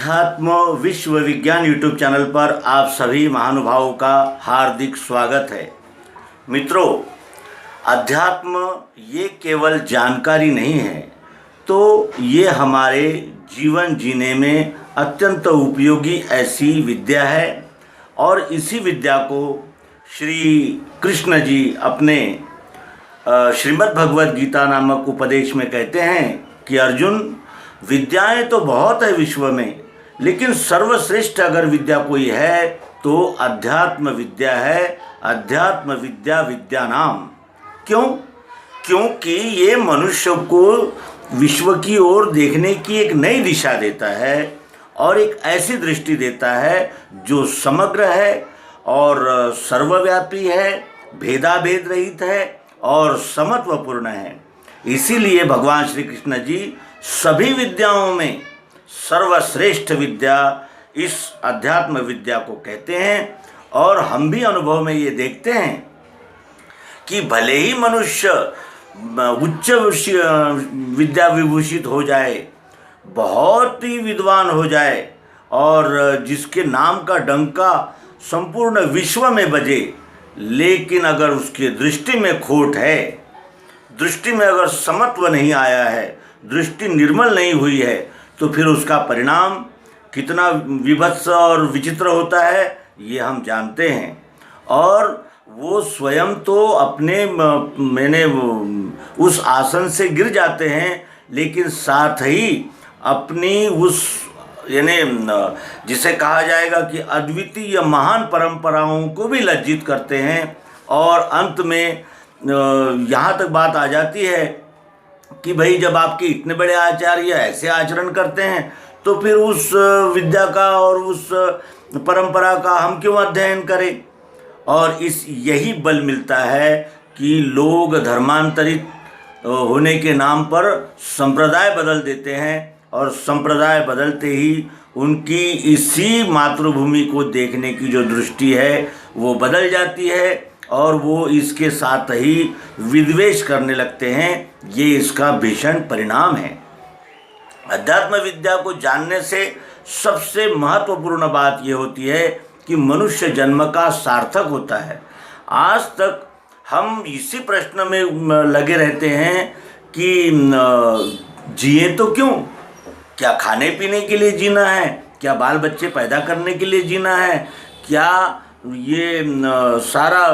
अध्यात्म विश्व विज्ञान यूट्यूब चैनल पर आप सभी महानुभावों का हार्दिक स्वागत है। मित्रों, अध्यात्म ये केवल जानकारी नहीं है, तो ये हमारे जीवन जीने में अत्यंत उपयोगी ऐसी विद्या है। और इसी विद्या को श्री कृष्ण जी अपने श्रीमद् भगवद गीता नामक उपदेश में कहते हैं कि अर्जुन, विद्याएं तो बहुत है विश्व में, लेकिन सर्वश्रेष्ठ अगर विद्या कोई है तो अध्यात्म विद्या है। अध्यात्म विद्या विद्या नाम। क्यों? क्योंकि ये मनुष्य को विश्व की ओर देखने की एक नई दिशा देता है और एक ऐसी दृष्टि देता है जो समग्र है और सर्वव्यापी है, भेदाभेद रहित है और समत्वपूर्ण है। इसीलिए भगवान श्री कृष्ण जी सभी विद्याओं में सर्वश्रेष्ठ विद्या इस अध्यात्म विद्या को कहते हैं। और हम भी अनुभव में ये देखते हैं कि भले ही मनुष्य उच्च विद्या विभूषित हो जाए, बहुत ही विद्वान हो जाए और जिसके नाम का डंका संपूर्ण विश्व में बजे, लेकिन अगर उसकी दृष्टि में खोट है, दृष्टि में अगर समत्व नहीं आया है, दृष्टि निर्मल नहीं हुई है, तो फिर उसका परिणाम कितना विभत्स और विचित्र होता है ये हम जानते हैं। और वो स्वयं तो अपने उस आसन से गिर जाते हैं, लेकिन साथ ही अपनी उस जिसे कहा जाएगा कि अद्वितीय महान परंपराओं को भी लज्जित करते हैं। और अंत में यहाँ तक बात आ जाती है कि भाई, जब आपके इतने बड़े आचार्य ऐसे आचरण करते हैं तो फिर उस विद्या का और उस परंपरा का हम क्यों अध्ययन करें। और यही बल मिलता है कि लोग धर्मांतरित होने के नाम पर संप्रदाय बदल देते हैं और संप्रदाय बदलते ही उनकी इसी मातृभूमि को देखने की जो दृष्टि है वो बदल जाती है और वो इसके साथ ही विद्वेष करने लगते हैं। ये इसका भीषण परिणाम है। अध्यात्म विद्या को जानने से सबसे महत्वपूर्ण बात ये होती है कि मनुष्य जन्म का सार्थक होता है। आज तक हम इसी प्रश्न में लगे रहते हैं कि जिए तो क्यों? क्या खाने पीने के लिए जीना है? क्या बाल बच्चे पैदा करने के लिए जीना है? क्या ये सारा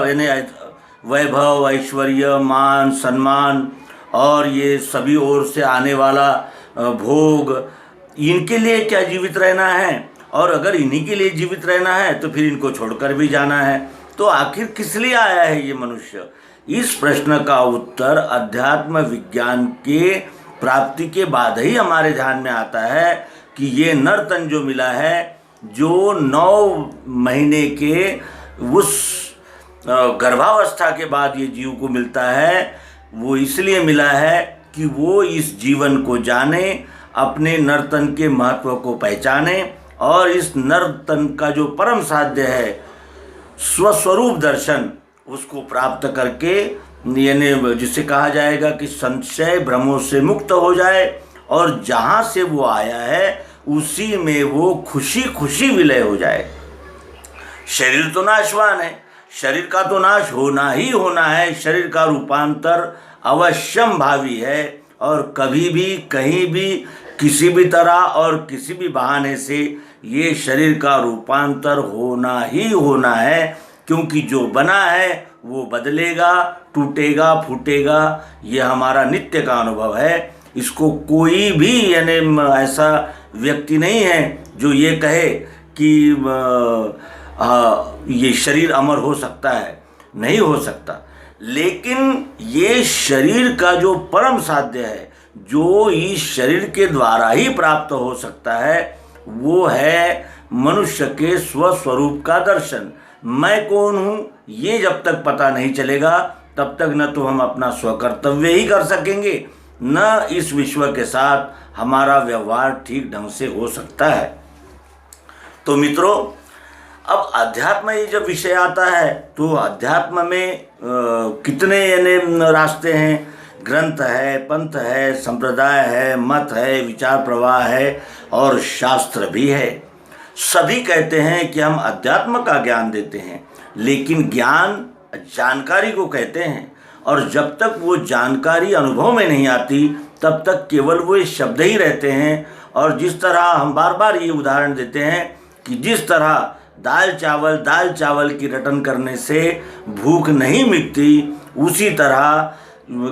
वैभव, ऐश्वर्य, मान, सम्मान और ये सभी ओर से आने वाला भोग, इनके लिए क्या जीवित रहना है? और अगर इन्हीं के लिए जीवित रहना है तो फिर इनको छोड़कर भी जाना है। तो आखिर किस लिए आया है ये मनुष्य? इस प्रश्न का उत्तर अध्यात्म विज्ञान के प्राप्ति के बाद ही हमारे ध्यान में आता है कि ये नर तन जो मिला है, जो 9 महीने के उस गर्भावस्था के बाद ये जीव को मिलता है, वो इसलिए मिला है कि वो इस जीवन को जाने, अपने नर्तन के महत्व को पहचाने और इस नर्तन का जो परम साध्य है स्वस्वरूप दर्शन, उसको प्राप्त करके यानी जिसे कहा जाएगा कि संशय भ्रमों से मुक्त हो जाए और जहाँ से वो आया है उसी में वो खुशी खुशी विलय हो जाए। शरीर तो नाशवान है, शरीर का तो नाश होना ही होना है। शरीर का रूपांतर अवश्यम भावी है और कभी भी, कहीं भी, किसी भी तरह और किसी भी बहाने से ये शरीर का रूपांतर होना ही होना है। क्योंकि जो बना है वो बदलेगा, टूटेगा, फूटेगा। ये हमारा नित्य का अनुभव है। इसको कोई भी ऐसा व्यक्ति नहीं है जो ये कहे कि ये शरीर अमर हो सकता है। नहीं हो सकता। लेकिन ये शरीर का जो परम साध्य है, जो इस शरीर के द्वारा ही प्राप्त हो सकता है, वो है मनुष्य के स्वस्वरूप का दर्शन। मैं कौन हूँ ये जब तक पता नहीं चलेगा तब तक न तो हम अपना स्वकर्तव्य ही कर सकेंगे, न इस विश्व के साथ हमारा व्यवहार ठीक ढंग से हो सकता है। तो मित्रों, अब अध्यात्म ये जब विषय आता है तो अध्यात्म में कितने रास्ते हैं। ग्रंथ है, पंथ है, संप्रदाय है, मत है, विचार प्रवाह है और शास्त्र भी है। सभी कहते हैं कि हम अध्यात्म का ज्ञान देते हैं, लेकिन ज्ञान जानकारी को कहते हैं, और जब तक वो जानकारी अनुभव में नहीं आती तब तक केवल वो शब्द ही रहते हैं। और जिस तरह हम बार बार ये उदाहरण देते हैं कि जिस तरह दाल चावल की रटन करने से भूख नहीं मिटती, उसी तरह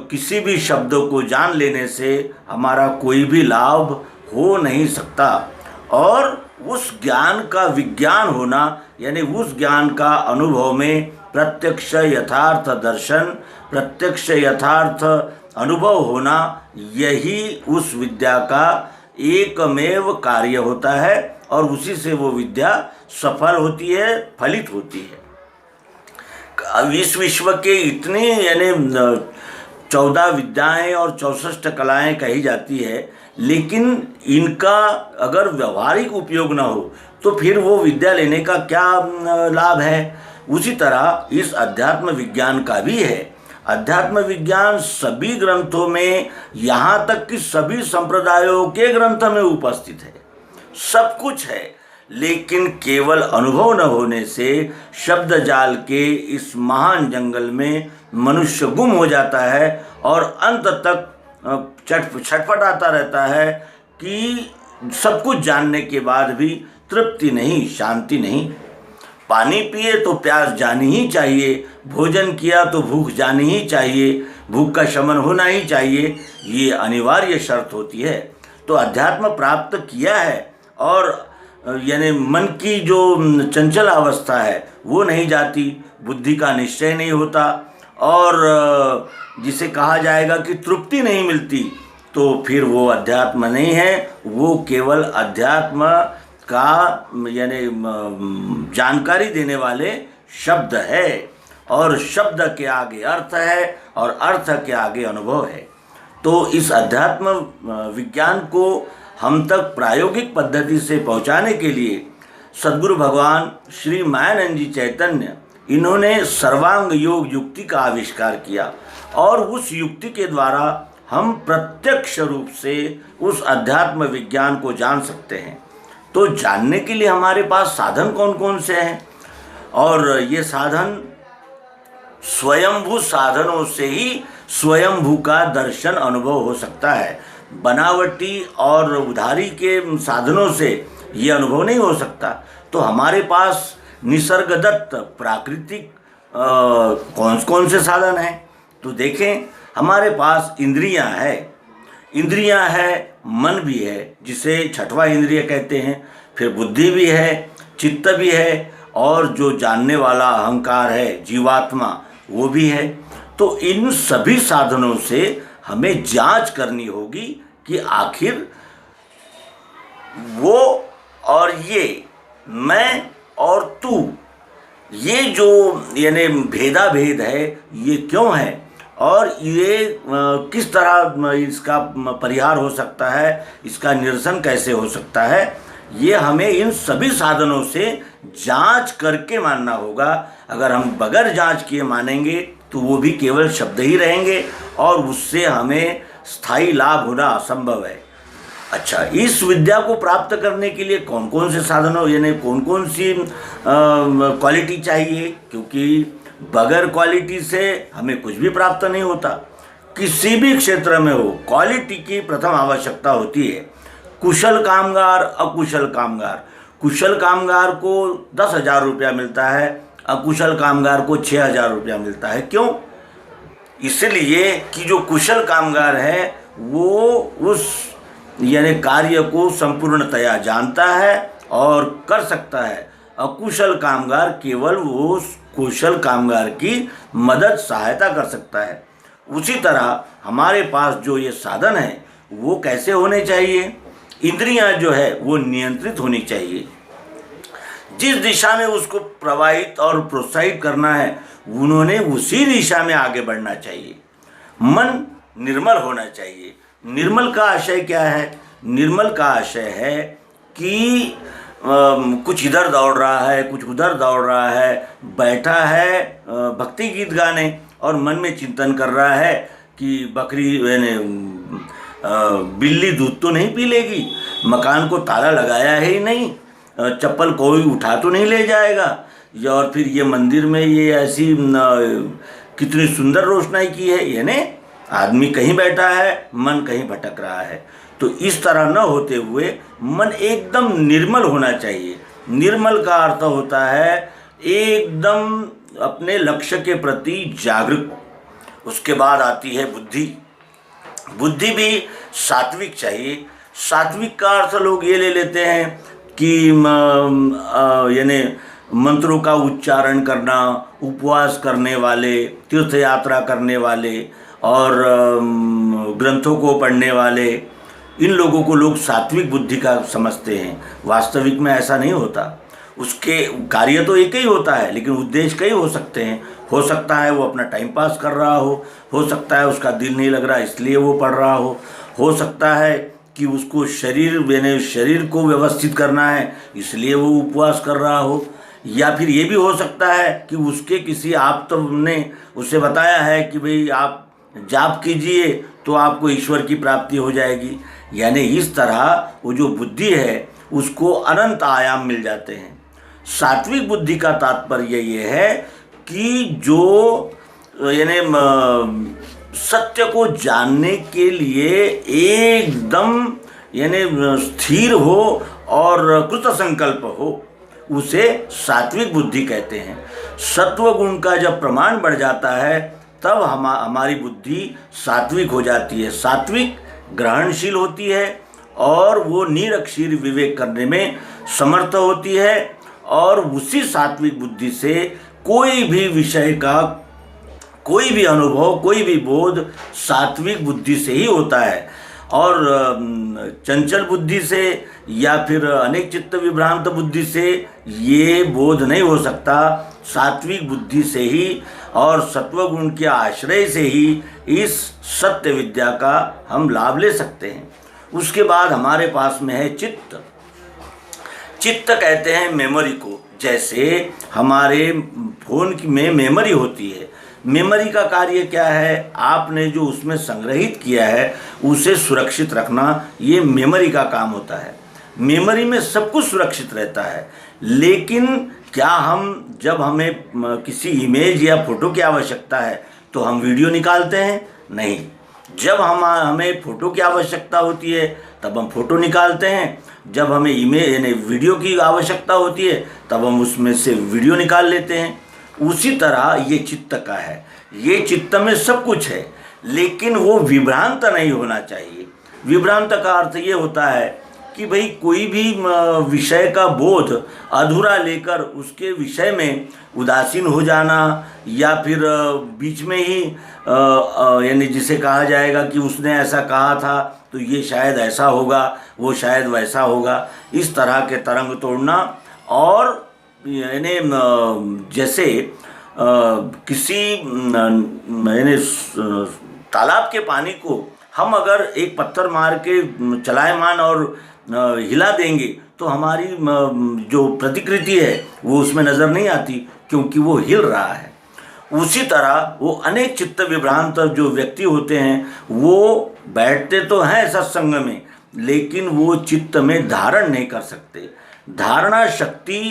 किसी भी शब्दों को जान लेने से हमारा कोई भी लाभ हो नहीं सकता। और उस ज्ञान का विज्ञान होना, यानी उस ज्ञान का अनुभव में प्रत्यक्ष यथार्थ दर्शन, प्रत्यक्ष यथार्थ अनुभव होना, यही उस विद्या का एकमेव कार्य होता है और उसी से वो विद्या सफल होती है, फलित होती है। अब इस विश्व के इतने यानी 14 विद्याएं और 64 कलाएं कही जाती है, लेकिन इनका अगर व्यवहारिक उपयोग न हो तो फिर वो विद्या लेने का क्या लाभ है। उसी तरह इस अध्यात्म विज्ञान का भी है। अध्यात्म विज्ञान सभी ग्रंथों में, यहाँ तक कि सभी संप्रदायों के ग्रंथ में उपस्थित है, सब कुछ है, लेकिन केवल अनुभव न होने से शब्द जाल के इस महान जंगल में मनुष्य गुम हो जाता है और अंत तक छटपटाता रहता है कि सब कुछ जानने के बाद भी तृप्ति नहीं, शांति नहीं। पानी पिए तो प्यास जानी ही चाहिए, भोजन किया तो भूख जानी ही चाहिए, भूख का शमन होना ही चाहिए, ये अनिवार्य शर्त होती है। तो अध्यात्म प्राप्त किया है और यानी मन की जो चंचल अवस्था है वो नहीं जाती, बुद्धि का निश्चय नहीं होता और जिसे कहा जाएगा कि तृप्ति नहीं मिलती, तो फिर वो अध्यात्म नहीं है, वो केवल अध्यात्म का यानी जानकारी देने वाले शब्द है, और शब्द के आगे अर्थ है और अर्थ के आगे अनुभव है। तो इस अध्यात्म विज्ञान को हम तक प्रायोगिक पद्धति से पहुंचाने के लिए सद्गुरु भगवान श्री मायानंद जी चैतन्य, इन्होंने सर्वांग योग युक्ति का आविष्कार किया और उस युक्ति के द्वारा हम प्रत्यक्ष रूप से उस अध्यात्म विज्ञान को जान सकते हैं। तो जानने के लिए हमारे पास साधन कौन कौन से हैं, और ये साधन स्वयंभू साधनों से ही स्वयंभू का दर्शन अनुभव हो सकता है। बनावटी और उधारी के साधनों से ये अनुभव नहीं हो सकता। तो हमारे पास निसर्गदत्त प्राकृतिक कौन कौन से साधन हैं, तो देखें, हमारे पास इंद्रियां है, मन भी है जिसे छठवां इंद्रिय कहते हैं, फिर बुद्धि भी है, चित्त भी है, और जो जानने वाला अहंकार है जीवात्मा वो भी है। तो इन सभी साधनों से हमें जांच करनी होगी कि आखिर वो और ये, मैं और तू, ये जो यानी भेदा भेद है ये क्यों है, और ये किस तरह इसका परिहार हो सकता है, इसका निरसन कैसे हो सकता है, ये हमें इन सभी साधनों से जांच करके मानना होगा। अगर हम बगैर जांच किए मानेंगे तो वो भी केवल शब्द ही रहेंगे और उससे हमें स्थायी लाभ होना असंभव है। अच्छा, इस विद्या को प्राप्त करने के लिए कौन कौन से साधनों यानी कौन कौन सी क्वालिटी चाहिए, क्योंकि बगैर क्वालिटी से हमें कुछ भी प्राप्त नहीं होता। किसी भी क्षेत्र में हो, क्वालिटी की प्रथम आवश्यकता होती है। कुशल कामगार, अकुशल कामगार, कुशल कामगार को 10,000 रुपया मिलता है, अकुशल कामगार को 6,000 रुपया मिलता है। क्यों? इसलिए कि जो कुशल कामगार है वो उस यानी कार्य को संपूर्णतया जानता है और कर सकता है। अकुशल कामगार केवल वो कुशल कामगार की मदद सहायता कर सकता है। उसी तरह हमारे पास जो ये साधन है वो कैसे होने चाहिए, इंद्रियां जो है वो नियंत्रित होनी चाहिए। जिस दिशा में उसको प्रवाहित और प्रोत्साहित करना है उन्होंने उसी दिशा में आगे बढ़ना चाहिए। मन निर्मल होना चाहिए। निर्मल का आशय क्या है? निर्मल का आशय है कि कुछ इधर दौड़ रहा है, कुछ उधर दौड़ रहा है, बैठा है भक्ति गीत गाने और मन में चिंतन कर रहा है कि बकरी यानी बिल्ली दूध तो नहीं पी लेगी, मकान को ताला लगाया है ही नहीं, चप्पल कोई उठा तो नहीं ले जाएगा, और फिर ये मंदिर में ये ऐसी कितनी सुंदर रोशनाई की है, यानी आदमी कहीं बैठा है, मन कहीं भटक रहा है। तो इस तरह न होते हुए मन एकदम निर्मल होना चाहिए। निर्मल का अर्थ होता है एकदम अपने लक्ष्य के प्रति जागरूक। उसके बाद आती है बुद्धि। बुद्धि भी सात्विक चाहिए। सात्विक का अर्थ लोग ये ले लेते हैं कि यानी मंत्रों का उच्चारण करना, उपवास करने वाले, तीर्थ यात्रा करने वाले और ग्रंथों को पढ़ने वाले, इन लोगों को लोग सात्विक बुद्धि का समझते हैं। वास्तविक में ऐसा नहीं होता। उसके कार्य तो एक ही होता है, लेकिन उद्देश्य कई हो सकते हैं। हो सकता है वो अपना टाइम पास कर रहा हो सकता है उसका दिल नहीं लग रहा इसलिए वो पढ़ रहा हो सकता है कि उसको शरीर को व्यवस्थित करना है इसलिए वो उपवास कर रहा हो, या फिर ये भी हो सकता है कि उसके किसी आप्त ने उसे बताया है कि भाई आप जाप कीजिए तो आपको ईश्वर की प्राप्ति हो जाएगी। यानी इस तरह वो जो बुद्धि है उसको अनंत आयाम मिल जाते हैं। सात्विक बुद्धि का तात्पर्य ये है कि जो यानी सत्य को जानने के लिए एकदम यानी स्थिर हो और कृत संकल्प हो, उसे सात्विक बुद्धि कहते हैं। सत्व गुण का जब प्रमाण बढ़ जाता है तब हमारी बुद्धि सात्विक हो जाती है। सात्विक ग्रहणशील होती है और वो निरक्षीर विवेक करने में समर्थ होती है, और उसी सात्विक बुद्धि से कोई भी विषय का कोई भी अनुभव, कोई भी बोध सात्विक बुद्धि से ही होता है। और चंचल बुद्धि से या फिर अनेक चित्त विभ्रांत बुद्धि से ये बोध नहीं हो सकता। सात्विक बुद्धि से ही और सत्वगुण के आश्रय से ही इस सत्य विद्या का हम लाभ ले सकते हैं। उसके बाद हमारे पास में है चित्त। चित्त कहते हैं मेमोरी को। जैसे हमारे फोन में मेमोरी होती है, मेमोरी का कार्य क्या है? आपने जो उसमें संग्रहित किया है उसे सुरक्षित रखना, ये मेमोरी का काम होता है। मेमोरी में सब कुछ सुरक्षित रहता है, लेकिन क्या हम जब हमें किसी इमेज या फोटो की आवश्यकता है तो हम वीडियो निकालते हैं? नहीं। जब हमें फ़ोटो की आवश्यकता होती है तब हम फ़ोटो निकालते हैं, जब हमें इमेज यानी वीडियो की आवश्यकता होती है तब हम उसमें से वीडियो निकाल लेते हैं। उसी तरह ये चित्त का है। ये चित्त में सब कुछ है, लेकिन वो विभ्रांत नहीं होना चाहिए। विभ्रांत का अर्थ ये होता है कि भाई कोई भी विषय का बोध अधूरा लेकर उसके विषय में उदासीन हो जाना, या फिर बीच में ही यानी जिसे कहा जाएगा कि उसने ऐसा कहा था तो ये शायद ऐसा होगा, वो शायद वैसा होगा, इस तरह के तरंग तोड़ना। और यानी जैसे किसी यानी तालाब के पानी को हम अगर एक पत्थर मार के चलायमान और हिला देंगे तो हमारी जो प्रतिकृति है वो उसमें नज़र नहीं आती, क्योंकि वो हिल रहा है। उसी तरह वो अनेक चित्त विभ्रांत जो व्यक्ति होते हैं वो बैठते तो हैं सत्संग में, लेकिन वो चित्त में धारण नहीं कर सकते। धारणा शक्ति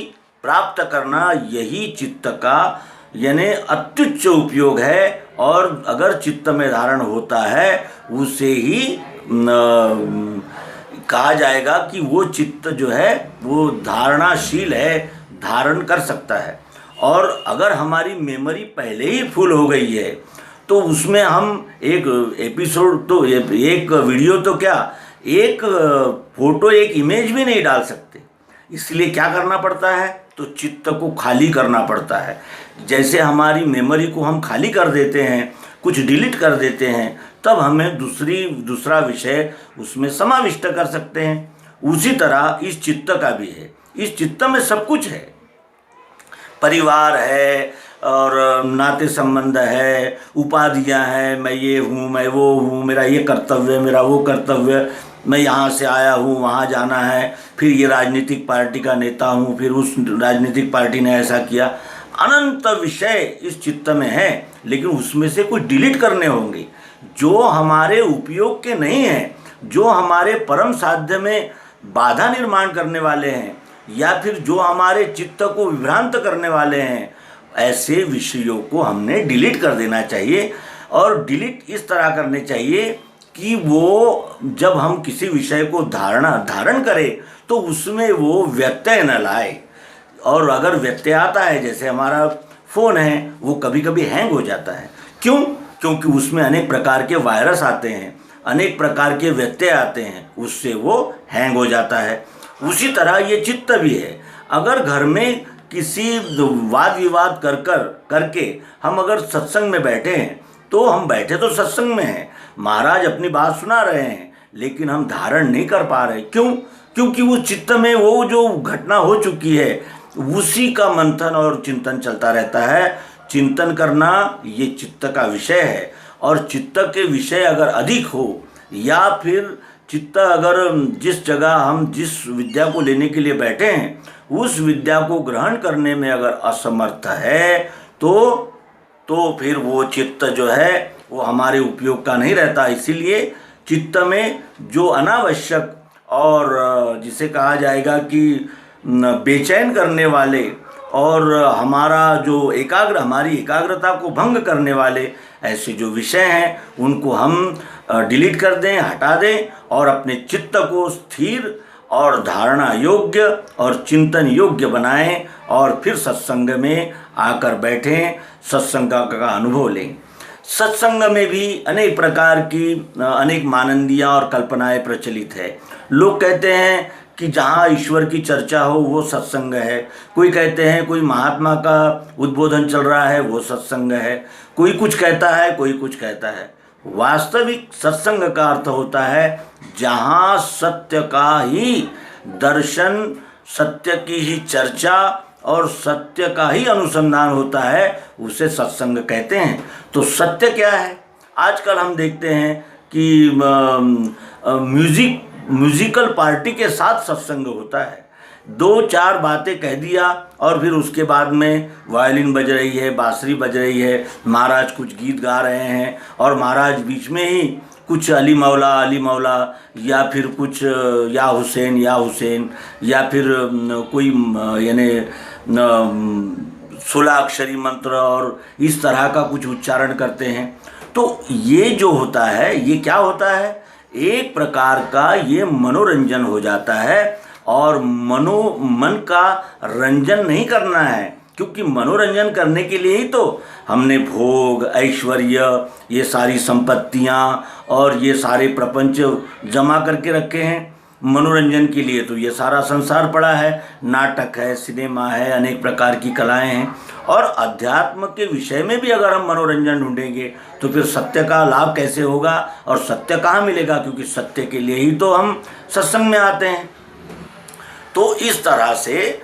प्राप्त करना यही चित्त का यानी अत्युच्च उपयोग है, और अगर चित्त में धारण होता है उसे ही कहा जाएगा कि वो चित्त जो है वो धारणाशील है, धारण कर सकता है। और अगर हमारी मेमोरी पहले ही फुल हो गई है तो उसमें हम एक एपिसोड तो एक वीडियो तो क्या, एक फोटो, एक इमेज भी नहीं डाल सकते। इसलिए क्या करना पड़ता है? तो चित्त को खाली करना पड़ता है। जैसे हमारी मेमोरी को हम खाली कर देते हैं, कुछ डिलीट कर देते हैं, तब हमें दूसरा विषय उसमें समाविष्ट कर सकते हैं। उसी तरह इस चित्त का भी है। इस चित्त में सब कुछ है, परिवार है और नाते संबंध है, उपाधियां हैं, मैं ये हूँ, मैं वो हूँ, मेरा ये कर्तव्य, मेरा वो कर्तव्य, मैं यहाँ से आया हूँ, वहाँ जाना है, फिर ये राजनीतिक पार्टी का नेता हूँ, फिर उस राजनीतिक पार्टी ने ऐसा किया। अनंत विषय इस चित्त में है, लेकिन उसमें से कुछ डिलीट करने होंगे। जो हमारे उपयोग के नहीं हैं, जो हमारे परम साध्य में बाधा निर्माण करने वाले हैं, या फिर जो हमारे चित्त को विभ्रांत करने वाले हैं, ऐसे विषयों को हमने डिलीट कर देना चाहिए। और डिलीट इस तरह करने चाहिए कि वो जब हम किसी विषय को धारण करें तो उसमें वो व्यत्यय न लाए। और अगर व्यत्यय आता है, जैसे हमारा फ़ोन है वो कभी कभी हैंग हो जाता है, क्यों? क्योंकि उसमें अनेक प्रकार के वायरस आते हैं, अनेक प्रकार के व्यत्यय आते हैं, उससे वो हैंग हो जाता है। उसी तरह ये चित्त भी है। अगर घर में किसी वाद विवाद करके हम अगर सत्संग में बैठे हैं, तो हम बैठे तो सत्संग में हैं, महाराज अपनी बात सुना रहे हैं, लेकिन हम धारण नहीं कर पा रहे। क्यों? क्योंकि वो चित्त में वो जो घटना हो चुकी है उसी का मंथन और चिंतन चलता रहता है। चिंतन करना ये चित्त का विषय है, और चित्त के विषय अगर अधिक हो, या फिर चित्त अगर जिस जगह हम जिस विद्या को लेने के लिए बैठे हैं उस विद्या को ग्रहण करने में अगर असमर्थ है, तो फिर वो चित्त जो है वो हमारे उपयोग का नहीं रहता। इसीलिए चित्त में जो अनावश्यक और जिसे कहा जाएगा कि बेचैन करने वाले और हमारी एकाग्रता को भंग करने वाले ऐसे जो विषय हैं उनको हम डिलीट कर दें, हटा दें, और अपने चित्त को स्थिर और धारणा योग्य और चिंतन योग्य बनाएं, और फिर सत्संग में आकर बैठें, सत्संग का अनुभव लें। सत्संग में भी अनेक प्रकार की अनेक मानंदियाँ और कल्पनाएं प्रचलित है। लोग कहते हैं कि जहाँ ईश्वर की चर्चा हो वो सत्संग है, कोई कहते हैं कोई महात्मा का उद्बोधन चल रहा है वो सत्संग है, कोई कुछ कहता है, कोई कुछ कहता है। वास्तविक सत्संग का अर्थ होता है जहाँ सत्य का ही दर्शन, सत्य की ही चर्चा और सत्य का ही अनुसंधान होता है, उसे सत्संग कहते हैं। तो सत्य क्या है? आजकल हम देखते हैं कि म्यूजिकल पार्टी के साथ सत्संग होता है। 2-4 बातें कह दिया और फिर उसके बाद में वायलिन बज रही है, बांसुरी बज रही है, महाराज कुछ गीत गा रहे हैं, और महाराज बीच में ही कुछ अली मौला अली मौला, या फिर कुछ या हुसैन या फिर कोई यानी 16 अक्षरी मंत्र और इस तरह का कुछ उच्चारण करते हैं। तो ये जो होता है, ये क्या होता है? एक प्रकार का ये मनोरंजन हो जाता है, और मन का रंजन नहीं करना है, क्योंकि मनोरंजन करने के लिए ही तो हमने भोग, ऐश्वर्य, ये सारी संपत्तियाँ और ये सारे प्रपंच जमा करके रखे हैं मनोरंजन के लिए। तो ये सारा संसार पड़ा है, नाटक है, सिनेमा है, अनेक प्रकार की कलाएं हैं। और अध्यात्म के विषय में भी अगर हम मनोरंजन ढूंढेंगे तो फिर सत्य का लाभ कैसे होगा, और सत्य कहाँ मिलेगा? क्योंकि सत्य के लिए ही तो हम सत्संग में आते हैं। तो इस तरह से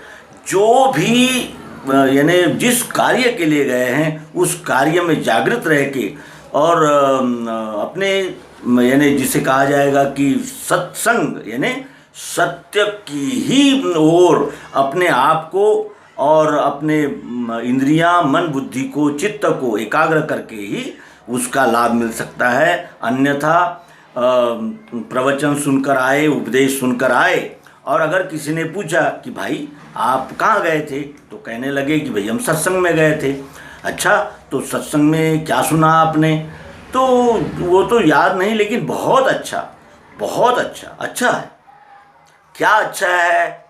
जो भी यानी जिस कार्य के लिए गए हैं उस कार्य में जागृत रह के, और अपने यानी जिसे कहा जाएगा कि सत्संग यानी सत्य की ही ओर अपने आप को और अपने इंद्रियां, मन, बुद्धि को, चित्त को एकाग्र करके ही उसका लाभ मिल सकता है। अन्यथा प्रवचन सुनकर आए, उपदेश सुनकर आए, और अगर किसी ने पूछा कि भाई आप कहाँ गए थे, तो कहने लगे कि भाई हम सत्संग में गए थे। अच्छा, तो सत्संग में क्या सुना आपने? तो वो तो याद नहीं, लेकिन बहुत अच्छा, बहुत अच्छा है। क्या अच्छा है?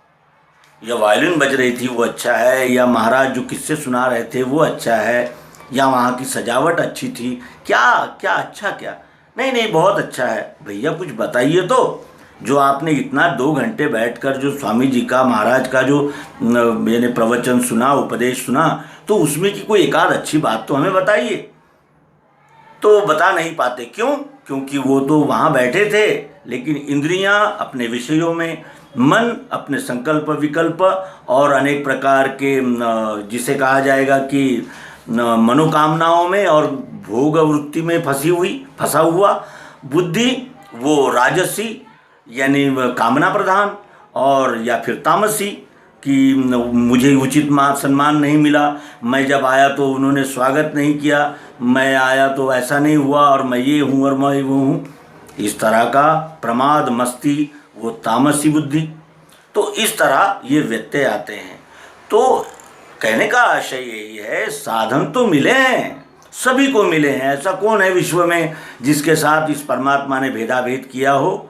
या वायलिन बज रही थी वो अच्छा है, या महाराज जो किस्से सुना रहे थे वो अच्छा है, या वहाँ की सजावट अच्छी थी? क्या अच्छा क्या? नहीं, बहुत अच्छा है। भैया कुछ बताइए तो। जो आपने इतना 2 घंटे बैठकर जो स्वामी जी का, महाराज का जो यानी प्रवचन सुना, उपदेश सुना, तो उसमें की कोई एकाध अच्छी बात तो हमें बताइए। तो बता नहीं पाते। क्यों? क्योंकि वो तो वहाँ बैठे थे, लेकिन इंद्रियां अपने विषयों में, मन अपने संकल्प विकल्प और अनेक प्रकार के जिसे कहा जाएगा कि मनोकामनाओं में और भोग वृत्ति में फंसा हुआ, बुद्धि वो राजसी यानी कामना प्रधान, और या फिर तामसी कि मुझे उचित मान सम्मान नहीं मिला, मैं जब आया तो उन्होंने स्वागत नहीं किया, मैं आया तो ऐसा नहीं हुआ, और मैं ये हूँ और मैं वो हूँ। इस तरह का प्रमाद, मस्ती, वो तामसी बुद्धि, तो इस तरह ये व्यत्यय आते हैं। तो कहने का आशय यही है, साधन तो मिले हैं, सभी को मिले हैं। ऐसा कौन है विश्व में जिसके साथ इस परमात्मा ने भेदाभेद किया हो?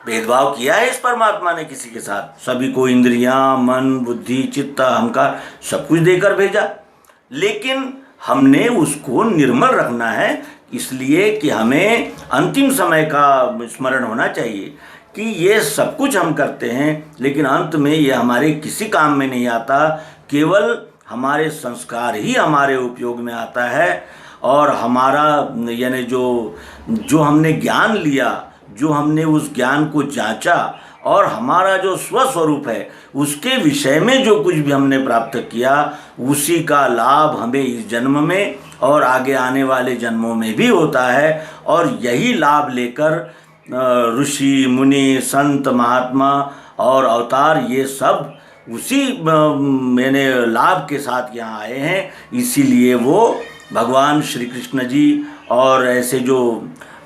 भेदभाव किया है इस परमात्मा ने किसी के साथ? सभी को इंद्रियां, मन, बुद्धि, चित्त, अहंकार सब कुछ देकर भेजा, लेकिन हमने उसको निर्मल रखना है, इसलिए कि हमें अंतिम समय का स्मरण होना चाहिए कि ये सब कुछ हम करते हैं, लेकिन अंत में ये हमारे किसी काम में नहीं आता, केवल हमारे संस्कार ही हमारे उपयोग में आता है। और हमारा यानी जो हमने ज्ञान लिया, जो हमने उस ज्ञान को जांचा, और हमारा जो स्वस्वरूप है उसके विषय में जो कुछ भी हमने प्राप्त किया, उसी का लाभ हमें इस जन्म में और आगे आने वाले जन्मों में भी होता है। और यही लाभ लेकर ऋषि, मुनि, संत, महात्मा और अवतार ये सब उसी मैंने लाभ के साथ यहाँ आए हैं। इसीलिए वो भगवान श्री कृष्ण जी और ऐसे जो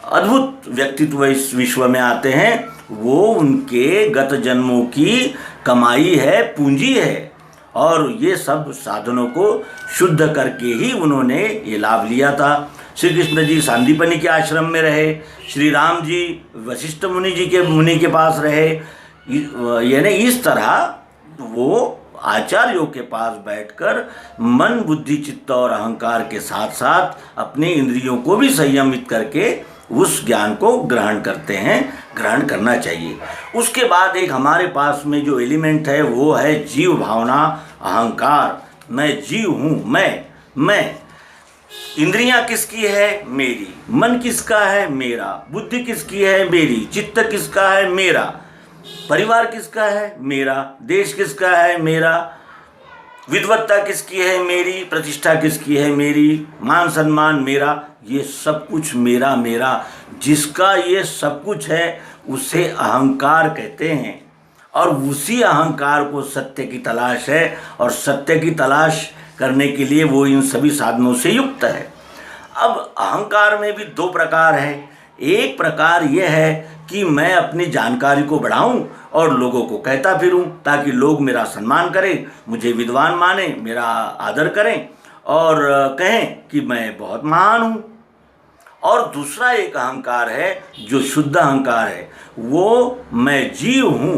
अद्भुत व्यक्तित्व इस विश्व में आते हैं, वो उनके गत जन्मों की कमाई है, पूंजी है। और ये सब साधनों को शुद्ध करके ही उन्होंने ये लाभ लिया था। श्री कृष्ण जी सांदीपनि के आश्रम में रहे, श्री राम जी वशिष्ठ मुनि के पास रहे, यानी इस तरह वो आचार्यों के पास बैठकर मन, बुद्धि, चित्त और अहंकार के साथ साथ अपने इंद्रियों को भी संयमित करके उस ज्ञान को ग्रहण करते हैं, ग्रहण करना चाहिए। उसके बाद एक हमारे पास में जो एलिमेंट है वो है जीव भावना, अहंकार। मैं जीव हूँ, मैं। इंद्रियां किसकी है? मेरी। मन किसका है? मेरा। बुद्धि किसकी है? मेरी। चित्त किसका है? मेरा। परिवार किसका है? मेरा। देश किसका है? मेरा। विद्वत्ता किसकी है? मेरी। प्रतिष्ठा किसकी है? मेरी। मान सम्मान मेरा। ये सब कुछ मेरा मेरा। जिसका ये सब कुछ है उसे अहंकार कहते हैं, और उसी अहंकार को सत्य की तलाश है, और सत्य की तलाश करने के लिए वो इन सभी साधनों से युक्त है। अब अहंकार में भी दो प्रकार है। एक प्रकार यह है कि मैं अपनी जानकारी को बढ़ाऊं और लोगों को कहता फिरूं ताकि लोग मेरा सम्मान करें, मुझे विद्वान माने, मेरा आदर करें और कहें कि मैं बहुत महान हूं। और दूसरा एक अहंकार है जो शुद्ध अहंकार है, वो मैं जीव हूं,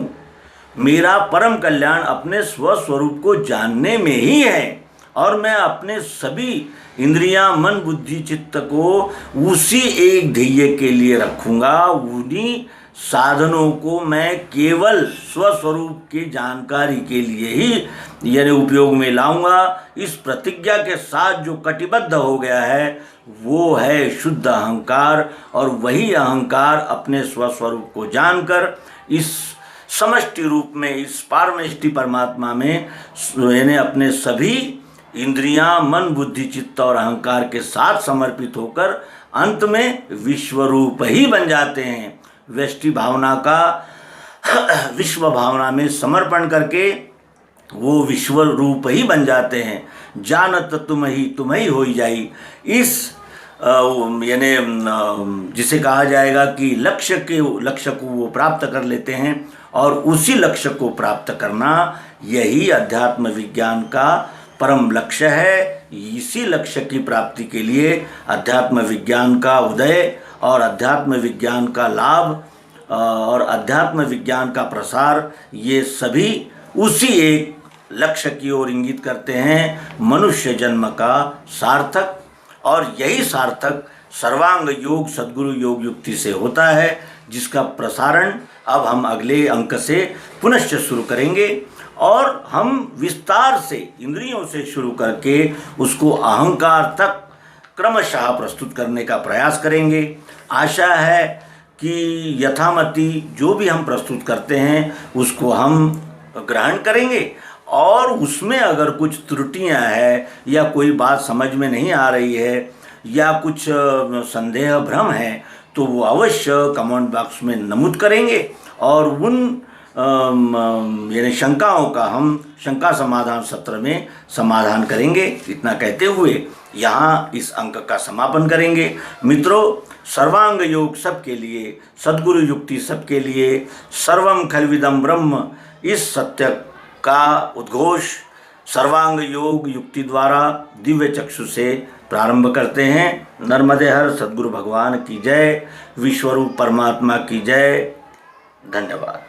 मेरा परम कल्याण अपने स्वस्वरूप को जानने में ही है, और मैं अपने सभी इंद्रियां, मन, बुद्धि, चित्त को उसी एक ध्येय के लिए रखूंगा। उन्हीं साधनों को मैं केवल स्वस्वरूप की जानकारी के लिए ही यानी उपयोग में लाऊंगा। इस प्रतिज्ञा के साथ जो कटिबद्ध हो गया है वो है शुद्ध अहंकार, और वही अहंकार अपने स्वस्वरूप को जानकर इस समष्टि रूप में, इस पारमेष्टि परमात्मा में यानी अपने सभी इंद्रियां, मन, बुद्धि, चित्त और अहंकार के साथ समर्पित होकर अंत में विश्वरूप ही बन जाते हैं। व्यष्टि भावना का विश्व भावना में समर्पण करके वो विश्व रूप ही बन जाते हैं। जानत तुम ही हो जाई। इस यानी जिसे कहा जाएगा कि लक्ष्य को वो प्राप्त कर लेते हैं, और उसी लक्ष्य को प्राप्त करना यही अध्यात्म विज्ञान का परम लक्ष्य है। इसी लक्ष्य की प्राप्ति के लिए अध्यात्म विज्ञान का उदय और अध्यात्म विज्ञान का लाभ और अध्यात्म विज्ञान का प्रसार, ये सभी उसी एक लक्ष्य की ओर इंगित करते हैं, मनुष्य जन्म का सार्थक। और यही सार्थक सर्वांग योग सद्गुरु योग युक्ति से होता है, जिसका प्रसारण अब हम अगले अंक से पुनश्च शुरू करेंगे, और हम विस्तार से इंद्रियों से शुरू करके उसको अहंकार तक क्रमशः प्रस्तुत करने का प्रयास करेंगे। आशा है कि यथामति जो भी हम प्रस्तुत करते हैं उसको हम ग्रहण करेंगे, और उसमें अगर कुछ त्रुटियां हैं या कोई बात समझ में नहीं आ रही है या कुछ संदेह भ्रम है तो वो अवश्य कमेंट बॉक्स में नमूद करेंगे, और उन यानी शंकाओं का हम शंका समाधान सत्र में समाधान करेंगे। इतना कहते हुए यहाँ इस अंक का समापन करेंगे। मित्रों, सर्वांग योग सबके लिए, सद्गुरु युक्ति सबके लिए, सर्वम खलविदम ब्रह्म, इस सत्य का उद्घोष सर्वांग योग युक्ति द्वारा दिव्य चक्षु से प्रारंभ करते हैं। नर्मदे हर सद्गुरु भगवान की जय, विश्वरूप परमात्मा की जय। धन्यवाद।